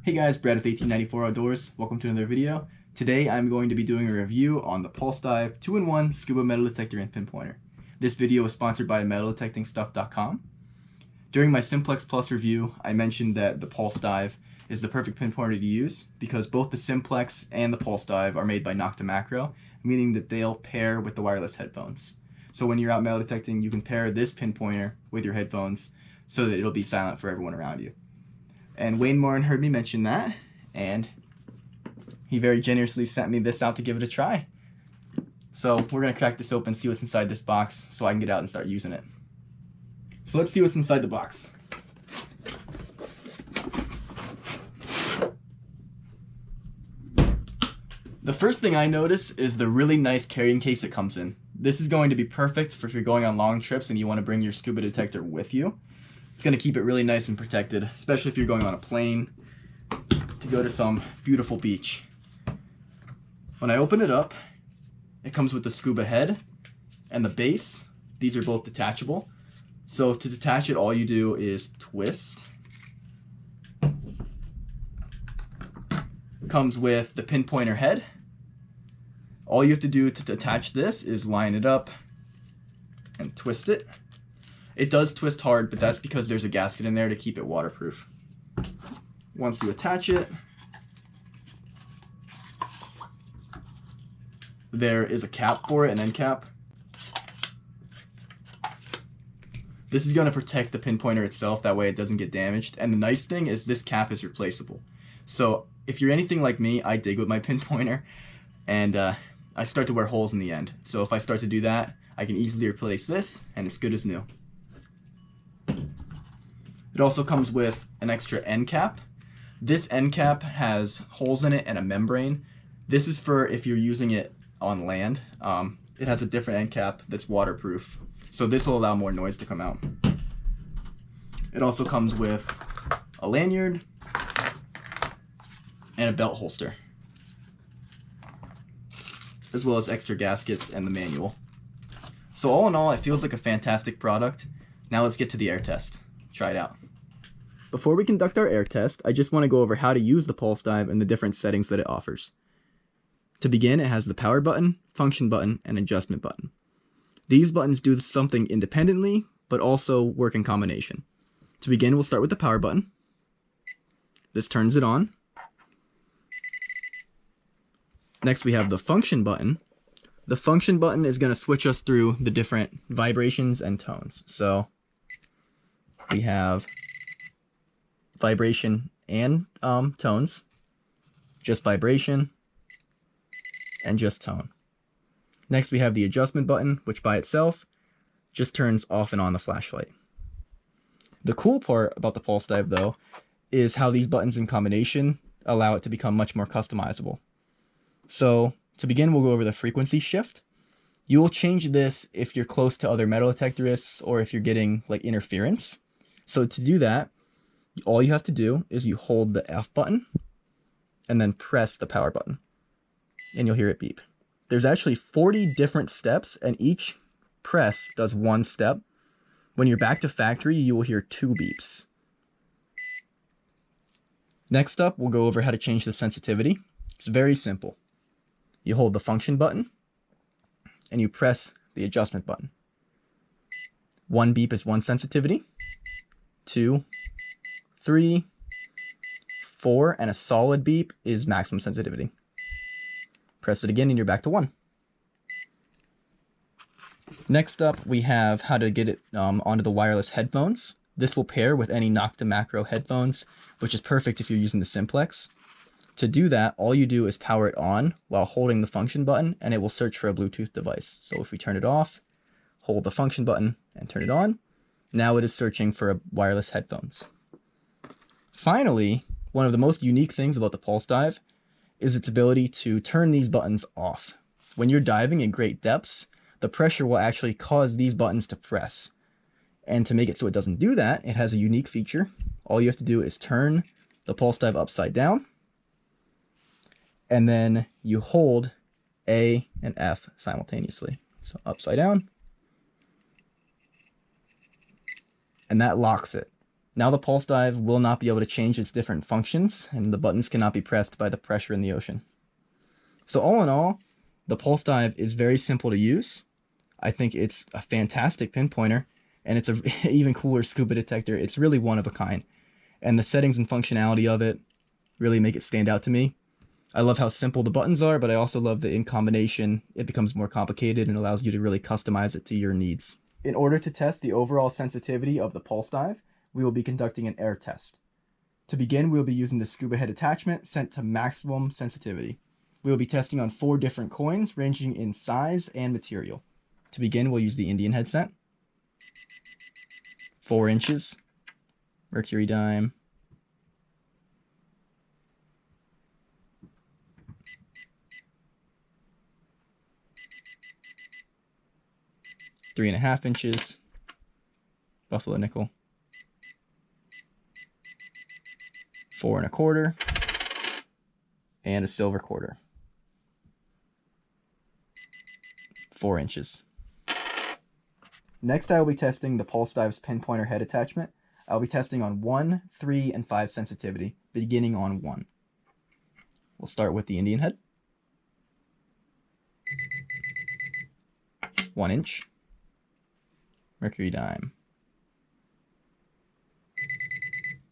Hey guys, Brad with 1894 Outdoors. Welcome to another video. Today I'm going to be doing a review on the PulseDive 2-in-1 Scuba Metal Detector and Pinpointer. This video is sponsored by metaldetectingstuff.com. During my Simplex Plus review, I mentioned that the PulseDive is the perfect pinpointer to use because both the Simplex and the PulseDive are made by Nokta Makro, meaning that they'll pair with the wireless headphones. So when you're out metal detecting, you can pair this pinpointer with your headphones so that it'll be silent for everyone around you. And Wayne Morin heard me mention that, and he very generously sent me this out to give it a try. So we're going to crack this open, see what's inside this box, so I can get out and start using it. So let's see what's inside the box. The first thing I notice is the really nice carrying case it comes in. This is going to be perfect for if you're going on long trips and you want to bring your scuba detector with you. It's going to keep it really nice and protected, especially if you're going on a plane to go to some beautiful beach. When I open it up, it comes with the scuba head and the base. These are both detachable. So to detach it, all you do is twist. It comes with the pinpointer head. All you have to do to detach this is line it up and twist it. It does twist hard, but that's because there's a gasket in there to keep it waterproof. Once you attach it, there is a cap for it, an end cap. This is going to protect the pinpointer itself, that way it doesn't get damaged. And the nice thing is this cap is replaceable. So if you're anything like me, I dig with my pinpointer, and I start to wear holes in the end. So if I start to do that, I can easily replace this, and it's good as new. It also comes with an extra end cap. This end cap has holes in it and a membrane. This is for if you're using it on land. It has a different end cap that's waterproof, so this will allow more noise to come out. It also comes with a lanyard and a belt holster, as well as extra gaskets and the manual. So all in all, it feels like a fantastic product. Now let's get to the air test. Try it out. Before we conduct our air test, I just want to go over how to use the PulseDive and the different settings that it offers. To begin, it has the power button, function button, and adjustment button. These buttons do something independently, but also work in combination. To begin, we'll start with the power button. This turns it on. Next, we have the function button. The function button is going to switch us through the different vibrations and tones. So we have vibration and tones, just vibration, and just tone. Next, we have the adjustment button, which by itself just turns off and on the flashlight. The cool part about the PulseDive, though, is how these buttons in combination allow it to become much more customizable. So to begin, we'll go over the frequency shift. You will change this if you're close to other metal detectorists or if you're getting like interference. So to do that, all you have to do is you hold the F button and then press the power button, and you'll hear it beep. There's actually 40 different steps, and each press does one step. When you're back to factory, you will hear 2 beeps. Next up, we'll go over how to change the sensitivity. It's very simple. You hold the function button and you press the adjustment button. 1 beep is 1 sensitivity, 2, 3, 4, and a solid beep is maximum sensitivity. Press it again and you're back to 1. Next up, we have how to get it onto the wireless headphones. This will pair with any Nokta Makro headphones, which is perfect if you're using the Simplex. To do that, all you do is power it on while holding the function button, and it will search for a Bluetooth device. So if we turn it off, hold the function button, and turn it on, now it is searching for wireless headphones. Finally, one of the most unique things about the PulseDive is its ability to turn these buttons off. When you're diving in great depths, the pressure will actually cause these buttons to press. And to make it so it doesn't do that, it has a unique feature. All you have to do is turn the PulseDive upside down, and then you hold A and F simultaneously. So upside down, and that locks it. Now the PulseDive will not be able to change its different functions, and the buttons cannot be pressed by the pressure in the ocean. So all in all, the PulseDive is very simple to use. I think it's a fantastic pinpointer, and it's a even cooler scuba detector. It's really one of a kind, and the settings and functionality of it really make it stand out to me. I love how simple the buttons are, but I also love that in combination it becomes more complicated and allows you to really customize it to your needs. In order to test the overall sensitivity of the PulseDive, we will be conducting an air test. To begin, we will be using the Scuba head attachment set to maximum sensitivity. We will be testing on 4 different coins ranging in size and material. To begin, we'll use the Indian head set, 4 inches, mercury dime, (3.5 inches), buffalo nickel, 4.25, and a silver quarter, 4 inches. Next, I will be testing the PulseDive's Pinpointer head attachment. I'll be testing on 1, 3, and 5 sensitivity, beginning on 1. We'll start with the Indian head. 1 inch, mercury dime,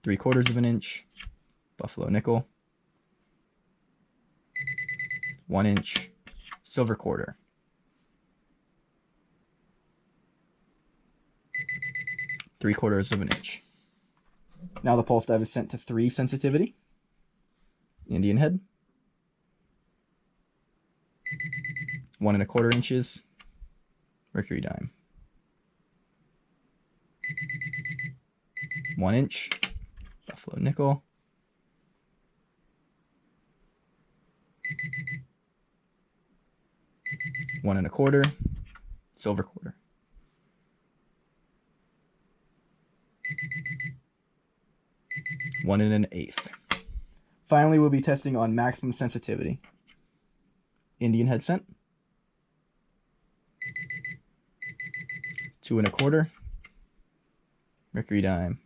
3/4 inch, buffalo nickel, 1 inch, silver quarter, 3/4 inch. Now the PulseDive is sent to 3 sensitivity. Indian head, 1.25 inches, mercury dime, 1 inch, buffalo nickel, 1.25, silver quarter, 1 1/8. Finally, we'll be testing on maximum sensitivity. Indian head scent, 2.25, mercury dime,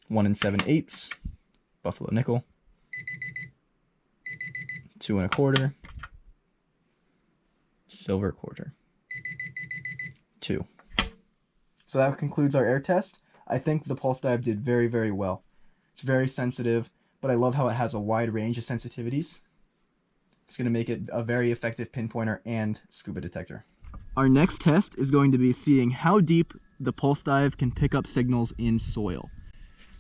1 7/8, buffalo nickel, 2.25, silver quarter, 2. So that concludes our air test. I think the PulseDive did very, very well. It's very sensitive, but I love how it has a wide range of sensitivities. It's going to make it a very effective pinpointer and scuba detector. Our next test is going to be seeing how deep the PulseDive can pick up signals in soil.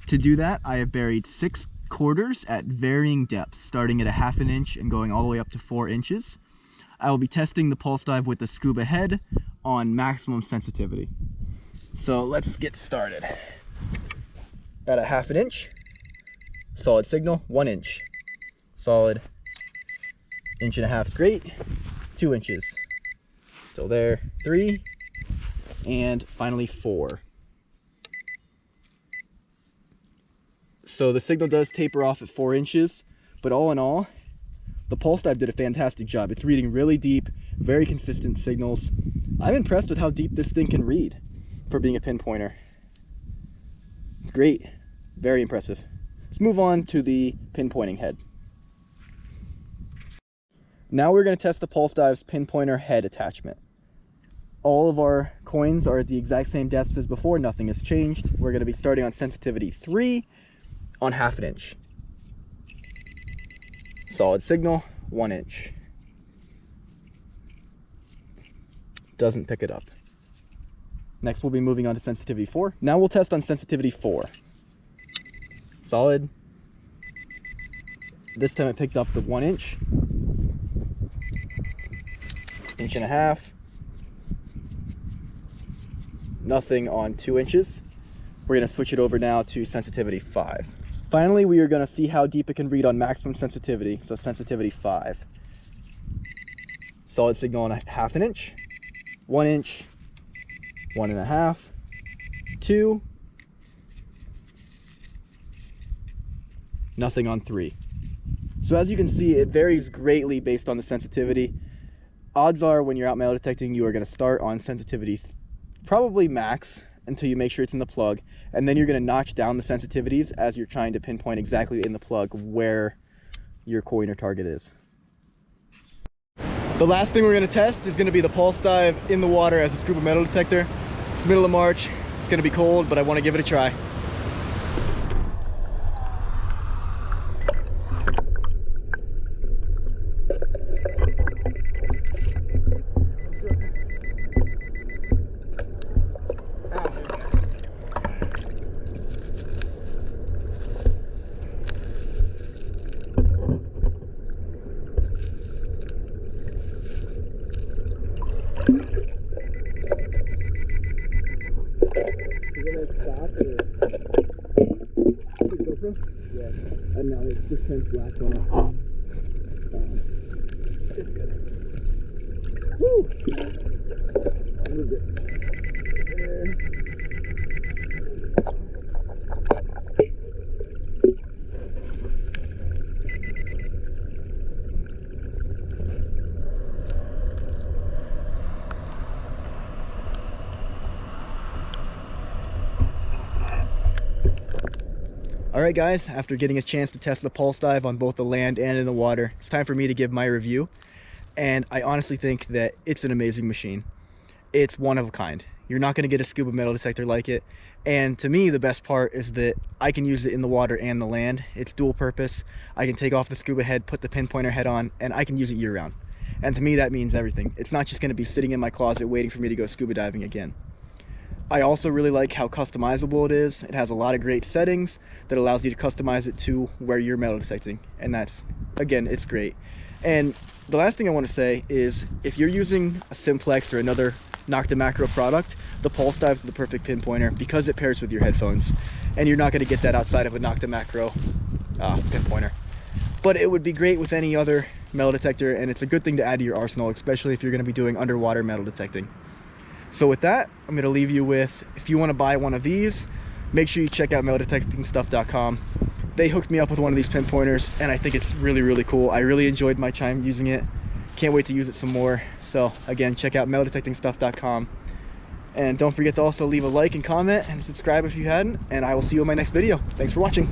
To do that, I have buried 6 quarters at varying depths, starting at 1/2 inch and going all the way up to 4 inches. I will be testing the PulseDive with the Scuba head on maximum sensitivity. So let's get started. At 1/2 inch, solid signal, 1 inch. Solid, 1.5 inches, great. 2 inches, still there, 3, and finally 4. So the signal does taper off at 4 inches, but all in all, the PulseDive did a fantastic job. It's reading really deep, very consistent signals. I'm impressed with how deep this thing can read for being a pinpointer. Great, very impressive. Let's move on to the Pinpointing Head. Now we're going to test the PulseDive's Pinpointer head attachment. All of our coins are at the exact same depths as before, nothing has changed. We're going to be starting on sensitivity 3 on 1/2 inch. Solid signal, 1 inch. Doesn't pick it up. Next, we'll be moving on to sensitivity 4. Now we'll test on sensitivity 4. Solid. This time it picked up the 1 inch. 1.5 inches. Nothing on 2 inches. We're going to switch it over now to sensitivity 5. Finally, we are going to see how deep it can read on maximum sensitivity. So sensitivity 5. Solid signal on 1/2 inch. 1 inch. 1.5, 2, nothing on 3. So as you can see, it varies greatly based on the sensitivity. Odds are when you're out metal detecting, you are going to start on sensitivity probably max until you make sure it's in the plug, and then you're going to notch down the sensitivities as you're trying to pinpoint exactly in the plug where your coin or target is. The last thing we're going to test is going to be the pulse dive in the water as a scuba metal detector. It's middle of March, it's going to be cold, but I want to give it a try. And now it just turns black on it. It's good. Woo! Moved it. There. Alright guys, after getting a chance to test the pulse dive on both the land and in the water, it's time for me to give my review. And I honestly think that it's an amazing machine. It's one of a kind. You're not going to get a scuba metal detector like it. And to me, the best part is that I can use it in the water and the land. It's dual purpose. I can take off the scuba head, put the pinpointer head on, and I can use it year round. And to me, that means everything. It's not just going to be sitting in my closet waiting for me to go scuba diving again. I also really like how customizable it is. It has a lot of great settings that allows you to customize it to where you're metal detecting. And that's, again, it's great. And the last thing I want to say is if you're using a Simplex or another Nokta Makro product, the PulseDive is the perfect pinpointer because it pairs with your headphones. And you're not going to get that outside of a Nokta Makro pinpointer. But it would be great with any other metal detector, and it's a good thing to add to your arsenal, especially if you're going to be doing underwater metal detecting. So with that, I'm going to leave you with, if you want to buy one of these, make sure you check out meldetectingstuff.com. They hooked me up with one of these pinpointers, and I think it's really, really cool. I really enjoyed my time using it. Can't wait to use it some more. So again, check out meldetectingstuff.com. And don't forget to also leave a like and comment and subscribe if you hadn't, and I will see you in my next video. Thanks for watching.